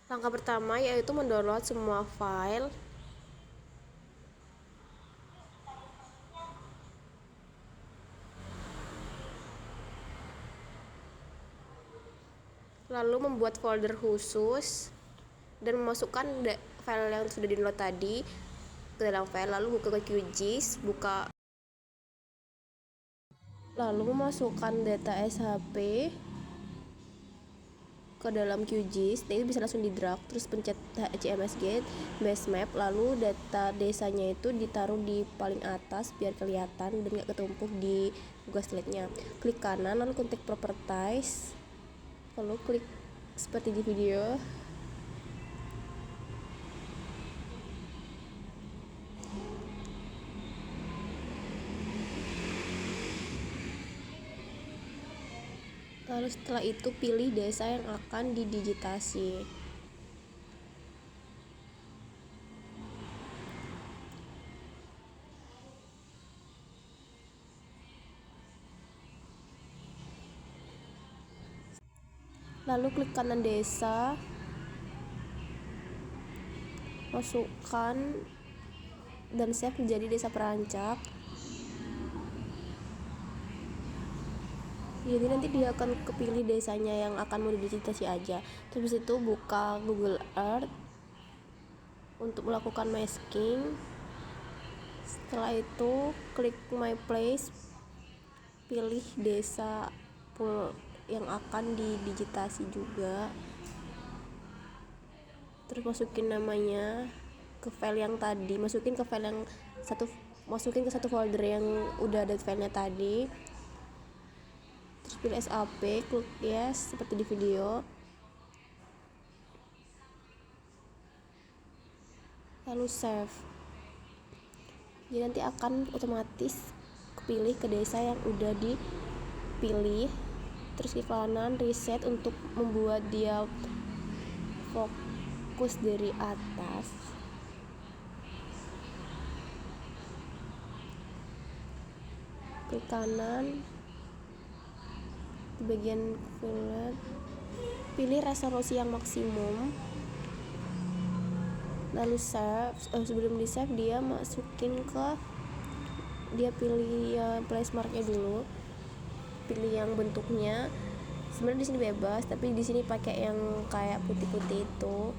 Langkah pertama yaitu mendownload semua file. Lalu membuat folder khusus dan memasukkan file yang sudah di-download tadi ke dalam file, lalu buka ke QGIS, lalu memasukkan data SHP ke dalam QGIS. Itu bisa langsung di drag, terus pencet HCMSG base map, lalu data desanya itu ditaruh di paling atas biar kelihatan dan gak ketumpuk di Google Slide-nya. Klik kanan, lalu ketik properties, lalu klik seperti di video. Lalu setelah itu pilih desa yang akan didigitasi. Lalu klik kanan desa, masukkan dan save menjadi desa perancak. Jadi nanti dia akan kepilih desanya yang akan mau didigitasi aja. Terus itu buka Google Earth untuk melakukan masking. Setelah itu klik My Place, pilih desa yang akan didigitasi juga. Terus masukin namanya ke file yang tadi, masukin ke satu folder yang udah ada filenya tadi. Terus pilih SAP, klik yes seperti di video, lalu save. Jadi nanti akan otomatis kepilih ke desa yang udah dipilih. Terus klik kanan reset untuk membuat dia fokus dari atas. Klik kanan di bagian fillet, pilih resolusi yang maksimum, lalu save. Sebelum di save dia pilih place marknya dulu, pilih yang bentuknya. Sebenarnya di sini bebas, tapi di sini pakai yang kayak putih-putih itu,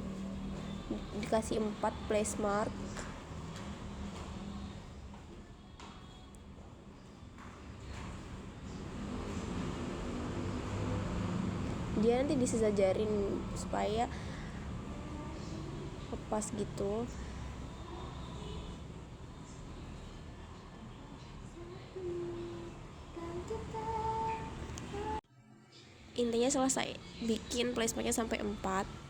dikasih 4 place mark. Dia nanti disejajarin supaya lepas gitu. Intinya selesai bikin placemarknya sampai 4.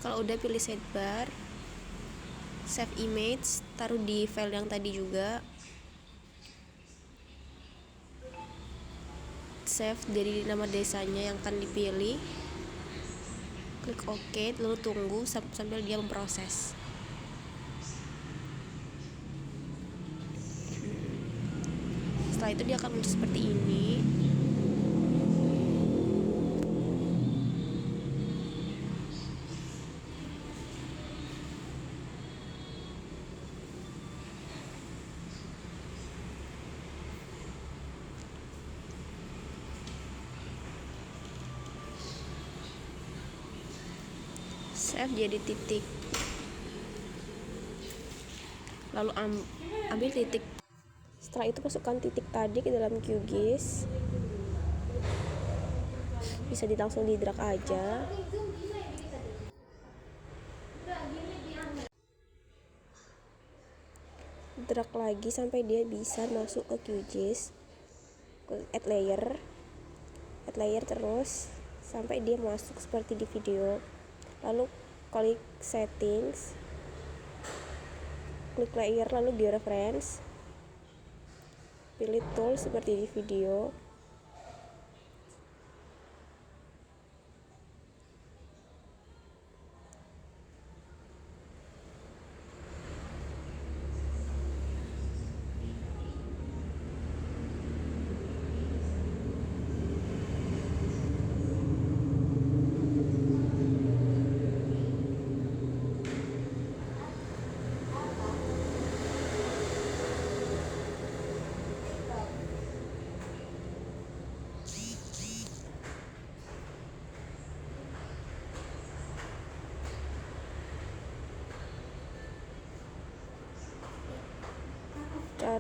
Kalau udah pilih sidebar, save image, taruh di file yang tadi juga, save dari nama desanya yang akan dipilih, klik OK, lalu tunggu sambil dia memproses. Setelah itu dia akan muncul seperti ini. Save jadi titik, lalu ambil titik. Setelah itu masukkan titik tadi ke dalam QGIS, bisa langsung di drag aja. Drag lagi sampai dia bisa masuk ke QGIS, add layer terus sampai dia masuk seperti di video. Lalu klik settings, klik layer, lalu georeference, pilih tool seperti di video,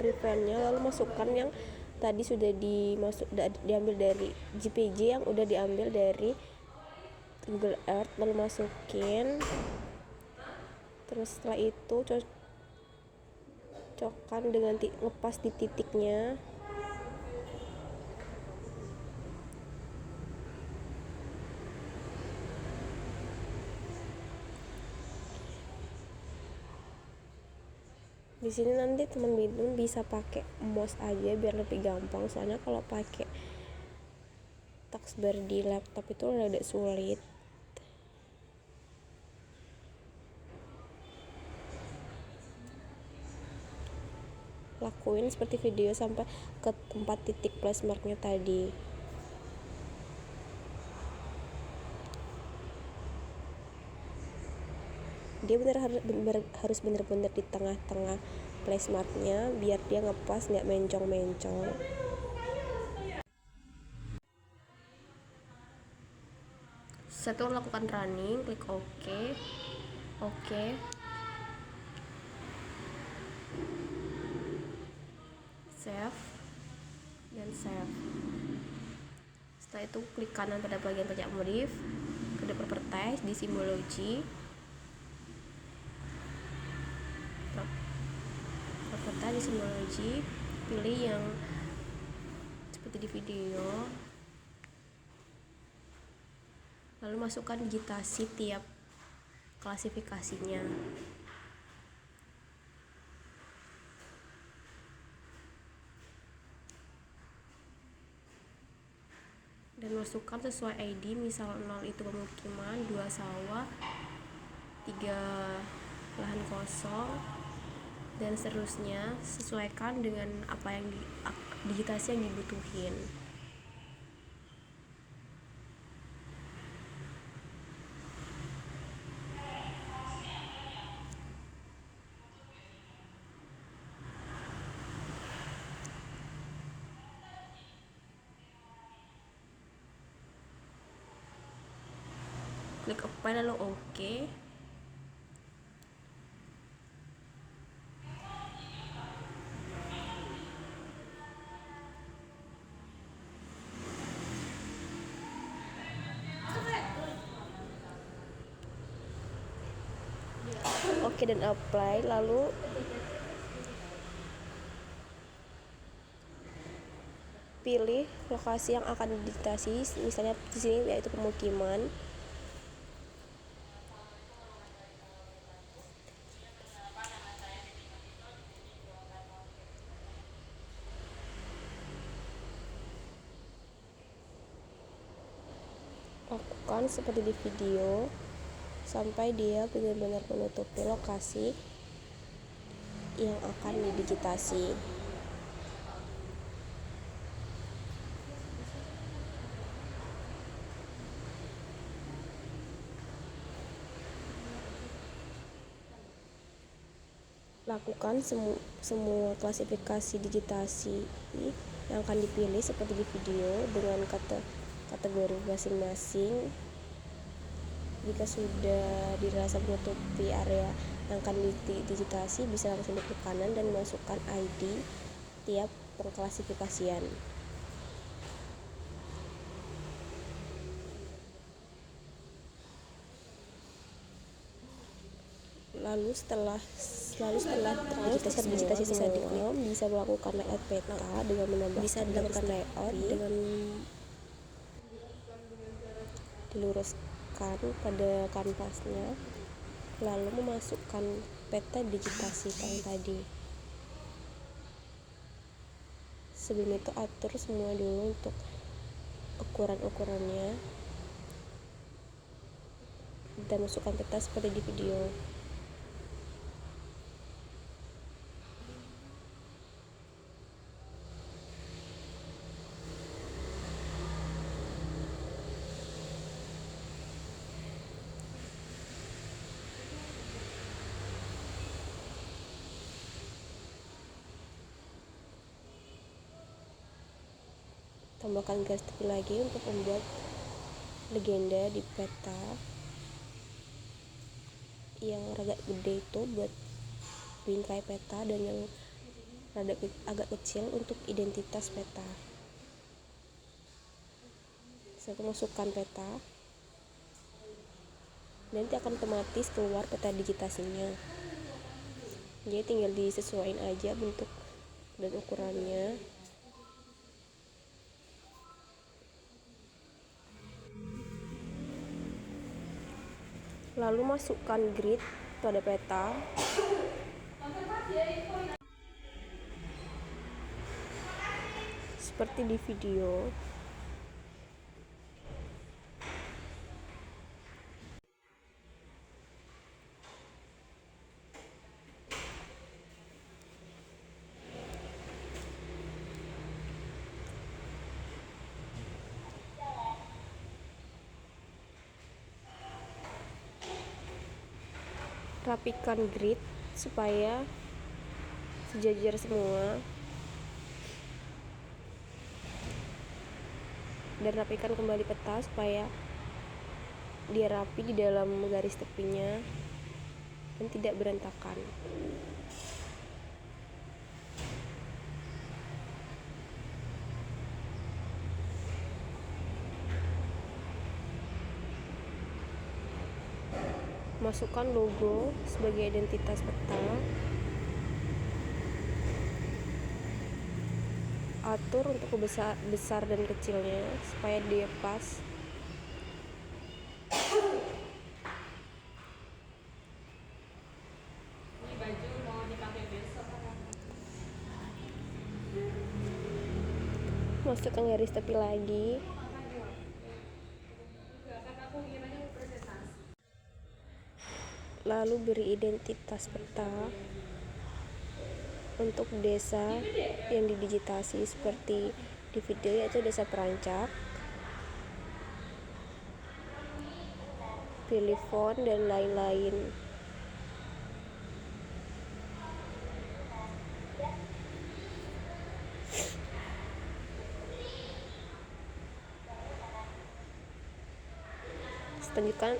preventnya, lalu masukkan yang tadi sudah diambil dari JPG yang udah diambil dari Google Earth, lalu masukin. Terus setelah itu cocokkan dengan ngepas di titiknya. Di sini nanti teman-teman bisa pakai mouse aja biar lebih gampang, soalnya kalau pakai taskbar di laptop itu rada sulit. Lakuin seperti video sampai ke tempat titik plus marknya tadi. Dia harus bener-bener di tengah-tengah place marknya biar dia ngepas, nggak mencong-mencong. Setelah lakukan running, klik OK, save, dan save. Setelah itu klik kanan pada bagian pajak modif, kode properties di simbology, pilih yang seperti di video, lalu masukkan digitasi tiap klasifikasinya. Dan masukkan sesuai ID, misal 0 itu pemukiman, 2 sawah, 3 lahan kosong, dan seterusnya. Sesuaikan dengan apa yang digitasi yang dibutuhin. Klik apply lalu OK. Oke, dan apply, lalu pilih lokasi yang akan digitasi, misalnya di sini yaitu pemukiman. Lakukan seperti di video sampai dia benar-benar menutupi lokasi yang akan didigitasi. Lakukan semua klasifikasi digitasi yang akan dipilih seperti di video dengan kategori masing-masing. Jika sudah dirasa menutupi area yang akan digitasi, bisa langsung klik kanan dan masukkan ID tiap pengklasifikasian. Lalu setelah digitasi semua, bisa melakukan layout peta dengan menambahkan layout dengan diluruskan pada kanvasnya, lalu memasukkan peta digitasi yang tadi. Sebelum itu atur semua dulu untuk ukuran-ukurannya dan masukkan peta seperti di video. Tambahkan garis tepi lagi untuk membuat legenda di peta yang agak gede itu buat bingkai peta, dan yang agak kecil untuk identitas peta. Saya masukkan peta, nanti akan otomatis keluar peta digitasinya. Jadi tinggal disesuaikan aja bentuk dan ukurannya. Lalu masukkan grid pada peta. Seperti di video. Rapikan grid supaya sejajar semua, dan rapikan kembali peta supaya dia rapi di dalam garis tepinya dan tidak berantakan. Masukkan logo sebagai identitas peta. Atur untuk besar dan kecilnya supaya dia pas. Masukkan garis tepi lagi. Lalu beri identitas peta untuk desa yang didigitasi seperti di video, yaitu desa Perancak. Pilih font dan lain-lain.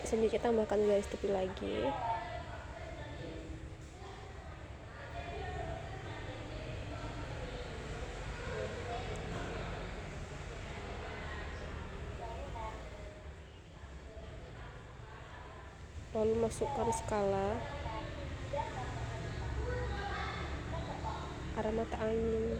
Selanjutnya tambahkan garis tepi lagi. Lalu masukkan skala, arah mata angin.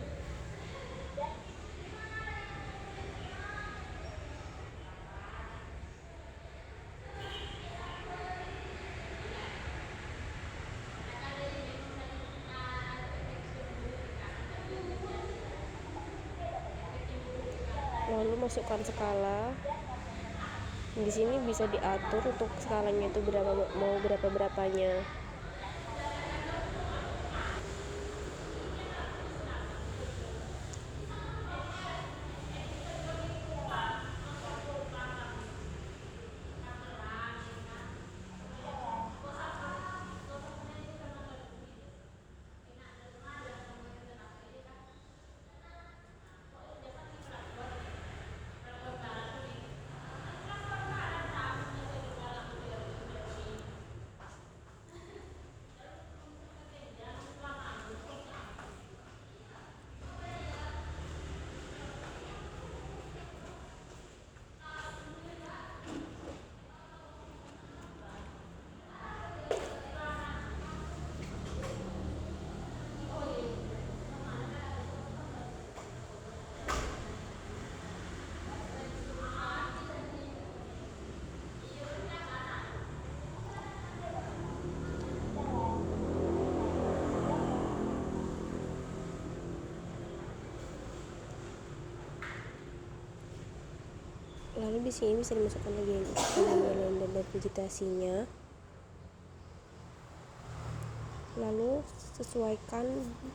Lalu masukkan skala. Di sini bisa diatur untuk skalanya itu mau berapanya. Lalu di sini bisa dimasukkan lagi yang dan vegetasinya. Lalu sesuaikan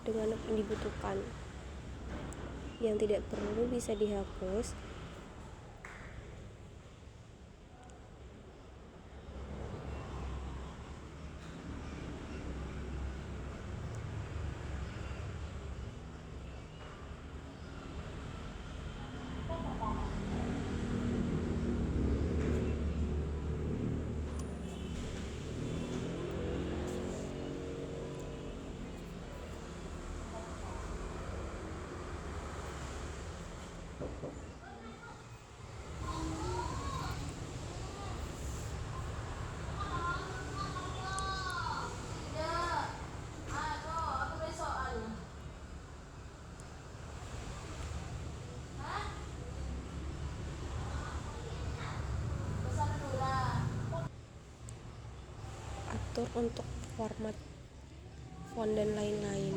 dengan apa yang dibutuhkan. Yang tidak perlu bisa dihapus. atur untuk format font dan lain-lain.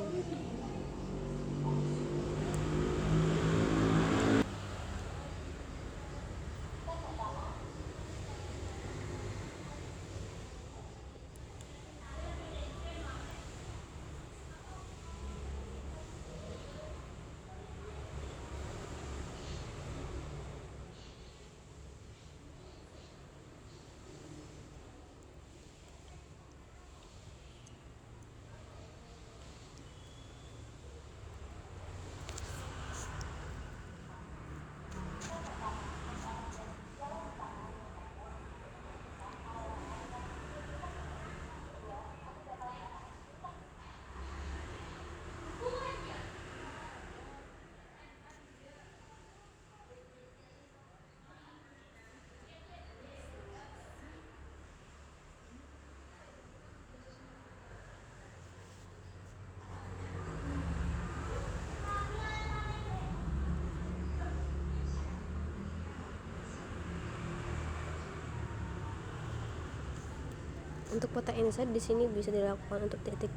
Untuk peta insert di sini bisa dilakukan untuk titik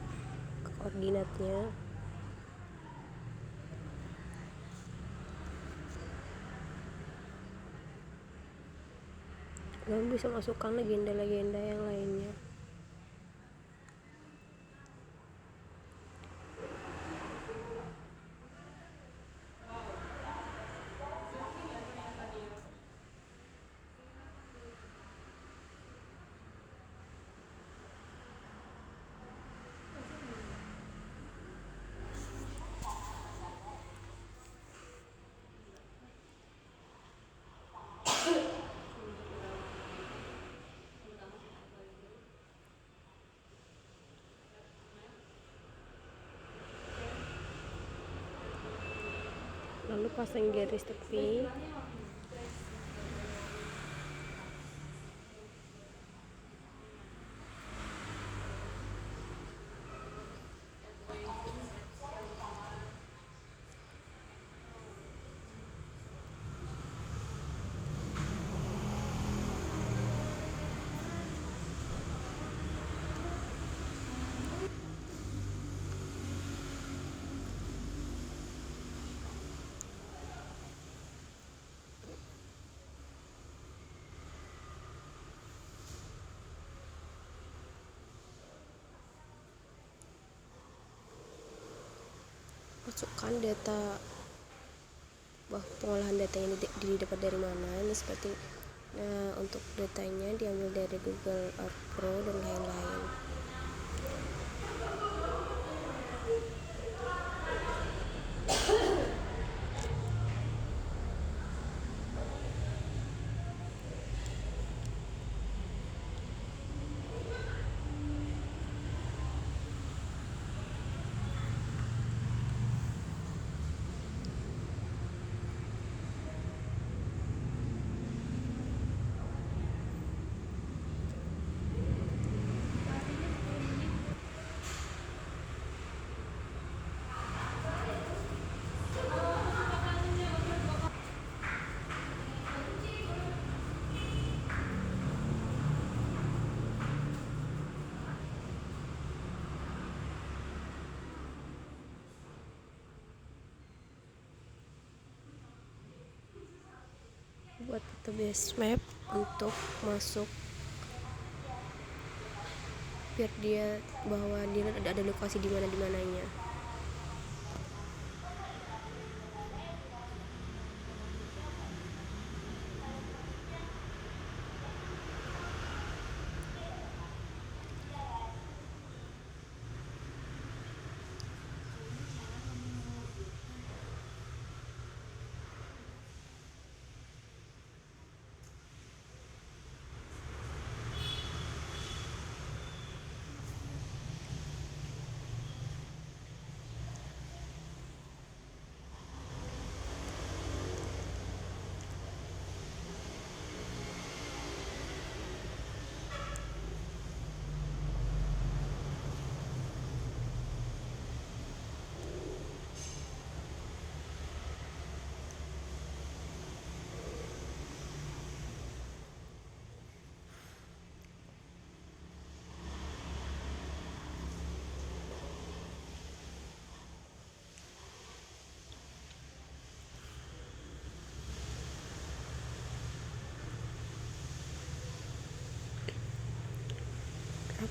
koordinatnya. Lalu bisa masukkan legenda-legenda yang lainnya. Lalu pasang garis tepi. Masukkan data pengolahan data yang didapat dari mana. Ini seperti untuk datanya diambil dari Google Earth Pro dan lain-lain. Buat database map untuk masuk biar dia bahwa dia ada lokasi di mananya.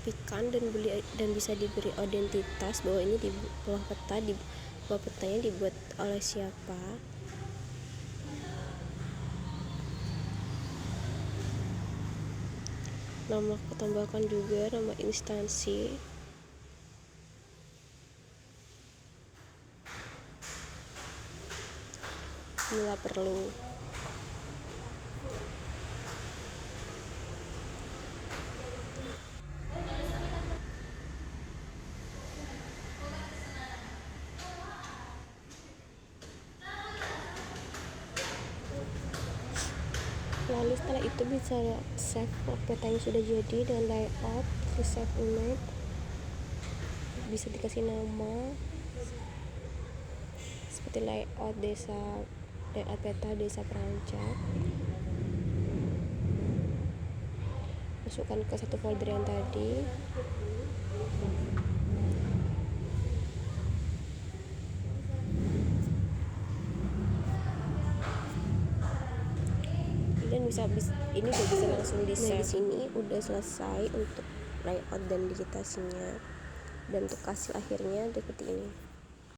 dirapikan dan bisa diberi identitas bahwa ini di bawah peta, di bawah petanya dibuat oleh siapa. Nama tambahkan juga nama instansi. Bila perlu. Lalu setelah itu bisa save peta yang sudah jadi dan layout, save image, bisa dikasih nama seperti layout peta desa Perancak. Masukkan ke satu folder yang tadi. Dan ini udah bisa langsung di save. Nah, di sini udah selesai untuk layout dan digitasinya, dan untuk hasil akhirnya seperti ini.